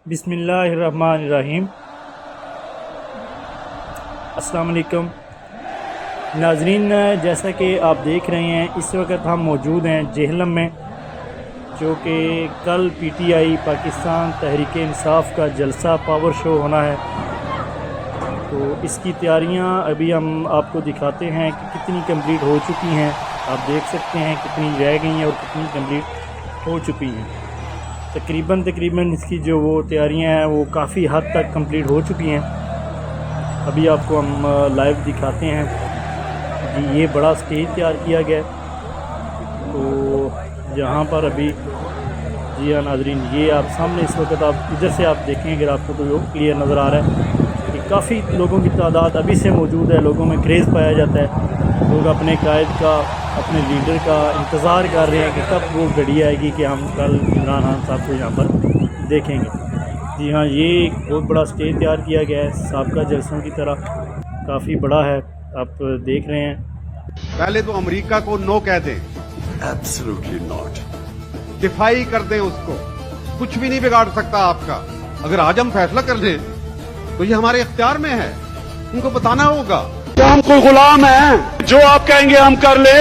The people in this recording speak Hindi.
बिस्मिल्लाहिर्रहमानिर्रहीम। अस्सलाम वालेकुम नाजरीन, जैसा कि आप देख रहे हैं इस वक्त हम मौजूद हैं जेहलम में, जो कि कल पीटीआई पाकिस्तान तहरीक इंसाफ का जलसा पावर शो होना है। तो इसकी तैयारियां अभी हम आपको दिखाते हैं कि कितनी कंप्लीट हो चुकी हैं। आप देख सकते हैं कितनी रह गई हैं और कितनी कंप्लीट हो चुकी हैं। तकरीबन इसकी जो वो तैयारियां हैं वो काफ़ी हद तक कंप्लीट हो चुकी हैं। अभी आपको हम लाइव दिखाते हैं कि ये बड़ा स्टेज तैयार किया गया है। तो यहाँ पर अभी जी हाँ नाजरीन, ये आप सामने इस वक्त आप इधर से आप देखें, अगर आपको तो क्लियर नज़र आ रहा है कि काफ़ी लोगों की तादाद अभी से मौजूद है। लोगों में क्रेज़ पाया जाता है। लोग अपने कायद का, अपने लीडर का इंतज़ार कर रहे हैं कि कब वो घड़ी आएगी कि हम कल इमरान खान साहब को यहाँ पर देखेंगे। जी हाँ, ये एक बहुत बड़ा स्टेज तैयार किया गया है साबका जलसों की तरह, काफ़ी बड़ा है, आप देख रहे हैं। पहले तो अमेरिका को नो कह दें, एब्सोल्युटली नॉट। डिफाई कर दें उसको, कुछ भी नहीं बिगाड़ सकता आपका। अगर आज हम फैसला कर लें तो ये हमारे इख्तियार में है, उनको बताना होगा। क्या हम कोई गुलाम हैं? जो आप कहेंगे हम कर ले।